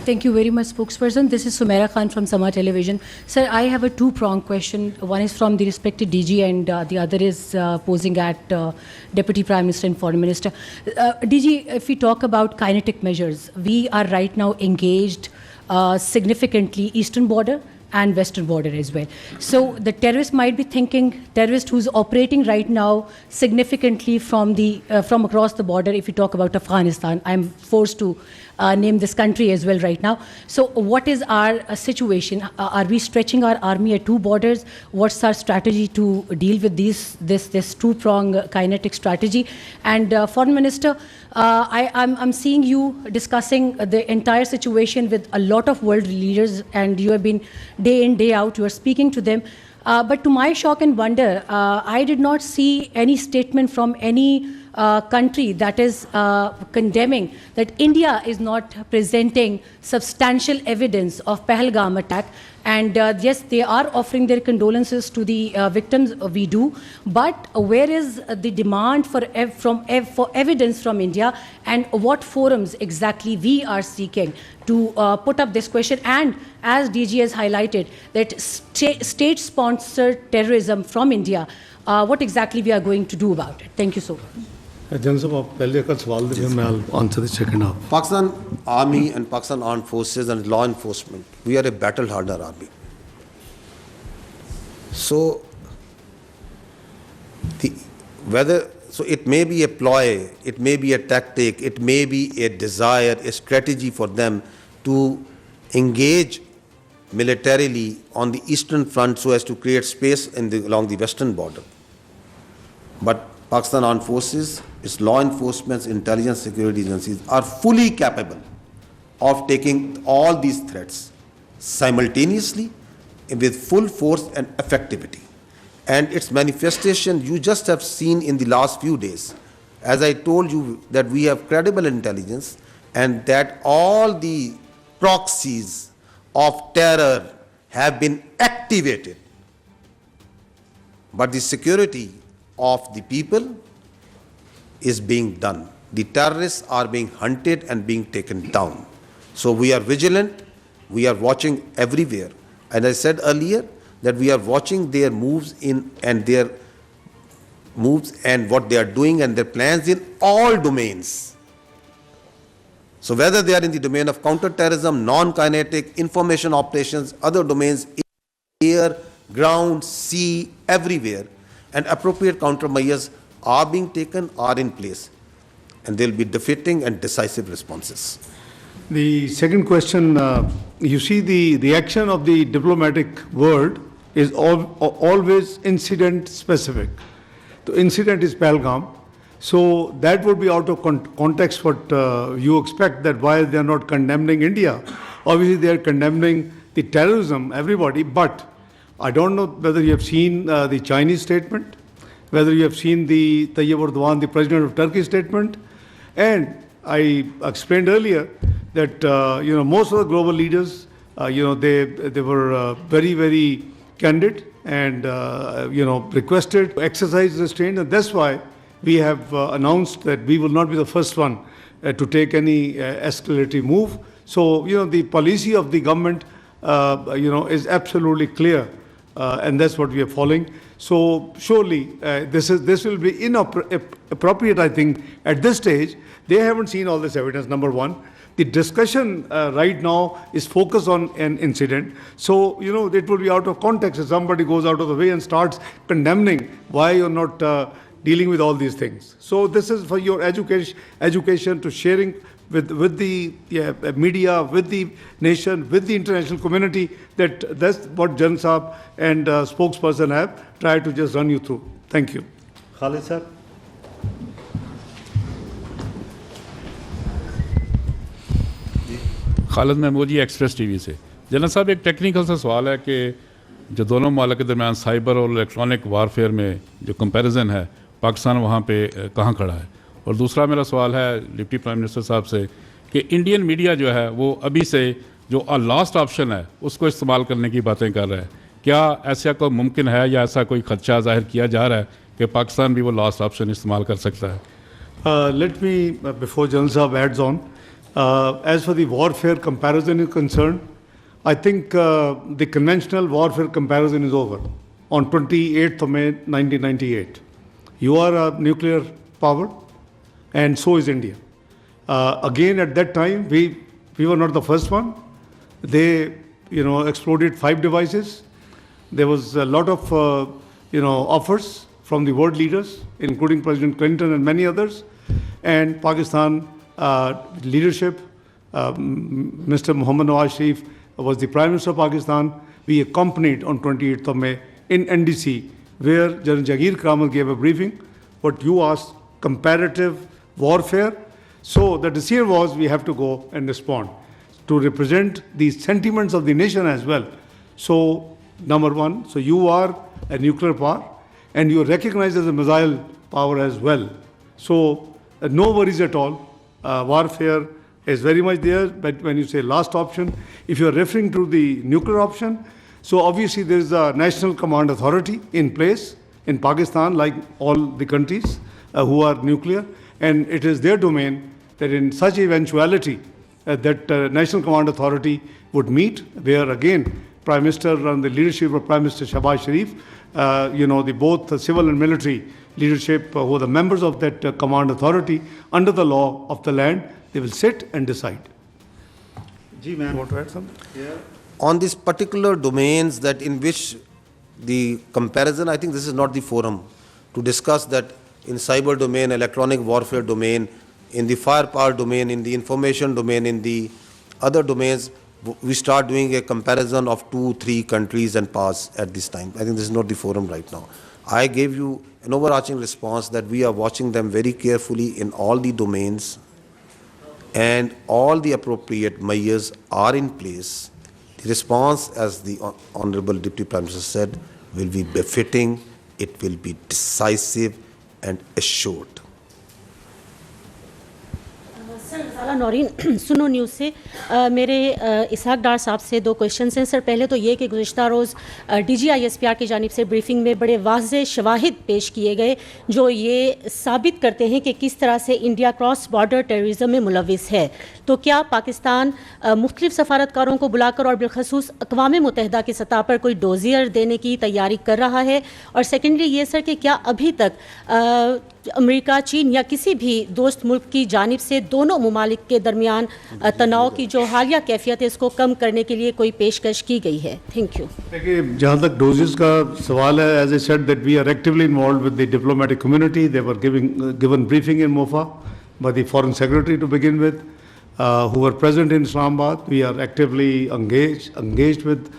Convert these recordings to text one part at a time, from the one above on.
Thank you very much, spokesperson. This is Sumaira Khan from Sama Television. Sir, I have a two-pronged question. One is from the respected DG and the other is posing at Deputy Prime Minister and Foreign Minister. DG, if we talk about kinetic measures, we are right now engaged significantly eastern border and western border as well. So the terrorist might be thinking, terrorist who's operating right now significantly from across the border, if you talk about Afghanistan, I'm forced to name this country as well right now. So what is our situation? Are we stretching our army at two borders? What's our strategy to deal with this two-prong kinetic strategy? And Foreign Minister, I'm seeing you discussing the entire situation with a lot of world leaders, and you have been day in, day out, you are speaking to them. But to my shock and wonder, I did not see any statement from any country that is condemning that India is not presenting substantial evidence of Pahalgam attack. And yes, they are offering their condolences to the victims, we do. But where is the demand for evidence from India, and what forums exactly we are seeking to put up this question? And as DG has highlighted, that state-sponsored terrorism from India, what exactly we are going to do about it? Thank you so much. I'll answer the second half. Pakistan Army and Pakistan Armed Forces and law enforcement, we are a battle-hardened army. So, it may be a ploy, it may be a tactic, it may be a desire, a strategy for them to engage militarily on the eastern front so as to create space along the western border. But Pakistan Armed Forces, its law enforcement, intelligence, security agencies are fully capable of taking all these threats simultaneously with full force and effectivity. And its manifestation you just have seen in the last few days. As I told you that we have credible intelligence and that all the proxies of terror have been activated. But the security of the people is being done. The terrorists are being hunted and being taken down. So we are vigilant, we are watching everywhere. And I said earlier that we are watching their moves and what they are doing and their plans in all domains. So whether they are in the domain of counter-terrorism, non-kinetic, information operations, other domains, air, ground, sea, everywhere, and appropriate countermeasures are being taken, are in place. And there will be defeating and decisive responses. The second question, you see the reaction of the diplomatic world is always incident specific. The incident is Pahalgam. So that would be out of context what you expect, that why they are not condemning India. Obviously they are condemning the terrorism, everybody, but I don't know whether you have seen the Chinese statement, whether you have seen the Tayyip Erdogan, the president of Turkey statement. And I explained earlier that most of the global leaders, they were very, very candid and requested to exercise restraint, and that's why we have announced that we will not be the first one to take any escalatory move. So the policy of the government is absolutely clear. And that's what we are following. So surely this will be inappropriate, I think, at this stage. They haven't seen all this evidence, number one. The discussion right now is focused on an incident. So, it will be out of context if somebody goes out of the way and starts condemning why you're not dealing with all these things. So this is for your education to sharing with the media, with the nation, with the international community, that's what Jan Saab and spokesperson have tried to just run you through. Thank you. Khalid sir. Khalid Mahmood ji Express TV से। General साहब, एक technical सा सवाल है कि जो दोनों मुल्क के दरमियान साइबर और इलेक्ट्रॉनिक वारफेयर में जो कंपैरिजन है, पाकिस्तान वहाँ पे कहाँ खड़ा है? और दूसरा मेरा सवाल है डिप्टी प्राइम मिनिस्टर साहब से कि इंडियन मीडिया जो है वो अभी से जो लास्ट ऑप्शन है उसको इस्तेमाल करने की बातें कर रहा है। क्या ऐसा कोई मुमकिन है या ऐसा कोई खदशा ज़ाहिर किया जा रहा है कि पाकिस्तान भी वो लास्ट ऑप्शन इस्तेमाल कर सकता है? Let me, before General Saab adds on, As for the warfare comparison is concerned, I think the conventional warfare comparison is over on 28th of May 1998. You are a nuclear power, and so is India. Again, at that time, we were not the first one. They, exploded 5 devices. There was a lot of, offers from the world leaders, including President Clinton and many others, and Pakistan leadership. Mr. Muhammad Nawaz Sharif was the Prime Minister of Pakistan. We accompanied on 28th of May in NDC, where General Jagir Kramal gave a briefing. What you asked, comparative warfare. So the decision was we have to go and respond to represent the sentiments of the nation as well. So, number one, so you are a nuclear power and you are recognized as a missile power as well. So, no worries at all. Warfare is very much there, but when you say last option, if you are referring to the nuclear option, so obviously there is a national command authority in place in Pakistan, like all the countries who are nuclear, and it is their domain that in such eventuality that National Command Authority would meet, where again Prime Minister and the leadership of Prime Minister Shahbaz Sharif, the both civil and military leadership who are the members of that Command Authority under the law of the land, they will sit and decide. Ji, ma'am, want to add something? Yeah. On these particular domains that in which the comparison, I think this is not the forum to discuss that in cyber domain, electronic warfare domain, in the firepower domain, in the information domain, in the other domains, we start doing a comparison of 2-3 countries and powers at this time. I think this is not the forum right now. I gave you an overarching response that we are watching them very carefully in all the domains and all the appropriate measures are in place. The response, as the Honorable Deputy Prime Minister said, will be befitting, it will be decisive and assured. Sir Zala Naureen सुनो news से मेरे इसहाक डार साहब से 2 questions हैं sir. पहले तो ये कि गुज़िश्ता रोज़ DGISPR की जानिब से ब्रीफिंग में बड़े वाज़ेह शवाहिद पेश किए गए जो ये साबित करते हैं कि किस तरह से इंडिया क्रॉस बॉर्डर टेररिज्म में मुलविस है। तो क्या पाकिस्तान मुख्तलिफ सफारतकारों को बुलाकर और बिलखसूस अक़वाम मुत्तहिदा की सतह पर कोई डोजियर देने की तैयारी कर रहा है? और सेकेंडली ये सर कि क्या अभी तक अमेरिका, चीन या किसी भी दोस्त मुल्क की जानिब से दोनों मुमालिक के दरमियान तनाव की जो हालिया कैफियत है इसको कम करने के लिए कोई पेशकश की गई है? Thank you. देखिए, जहाँ तक डोजेस का सवाल है, as I said that we are actively involve with the diplomatic community. They were given briefing in MOFA by the foreign secretary to begin with, who were present in Islamabad. We are actively engaged with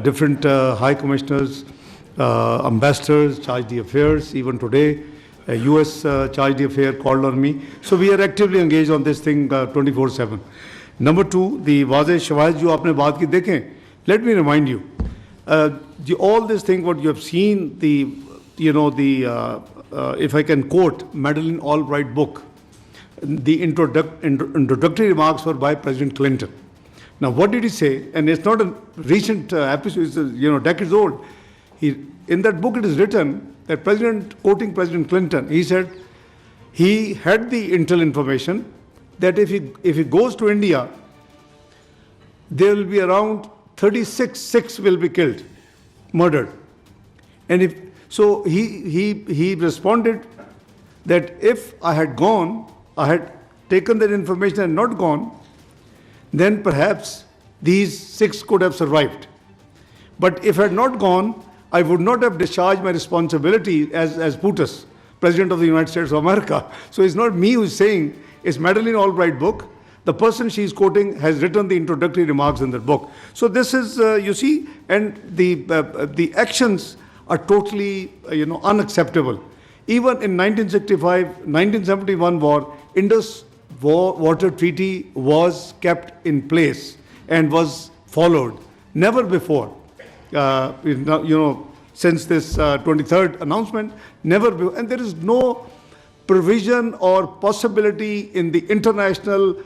different high commissioners, ambassadors, chargé d'affaires. Even today, US chargé d'affaires called on me. So we are actively engaged on this thing 24/7. Number 2, the वाज़ेह शवाहिद जो आपने बात की देखें, let me remind you, all this thing what you have seen, if I can quote Madeleine Albright book, the introductory remarks were by President Clinton. Now, what did he say? And it's not a recent episode, it's decades old. In that book, it is written that quoting President Clinton, he said he had the intel information that if he goes to India, there will be around 36 will be killed, murdered. And so he responded that if I had gone, I had taken that information and not gone, then perhaps these 6 could have survived. But if I had not gone, I would not have discharged my responsibility as PUTUS, President of the United States of America. So it's not me who's saying, it's Madeleine Albright book. The person she's quoting has written the introductory remarks in that book. So this is, you see, and the actions are totally, unacceptable. Even in 1965-1971 war, Indus Water Treaty was kept in place and was followed. Never before, since this 23rd announcement, never before. And there is no provision or possibility in the international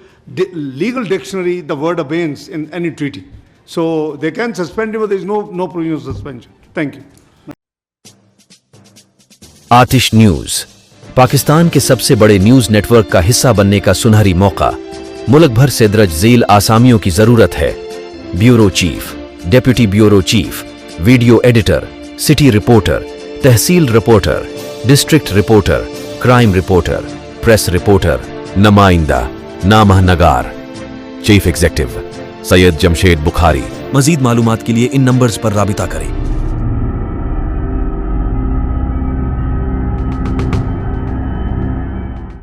legal dictionary the word abeyance in any treaty. So they can suspend it, but there is no provision of suspension. Thank you. Aatish news, Pakistan के सबसे बड़े news network का हिस्सा बनने का सुनहरी मौका। मुल्क भर से दर्ज झील आसामियों की जरूरत है। Bureau chief, deputy bureau chief, video editor, city reporter, तहसील reporter, district reporter, crime reporter, press reporter, नुमाइंदा, नामह नगार। Chief executive Syed Jamshed Bukhari. मजीद मालूमात के लिए इन नंबर्स पर राबिता करें।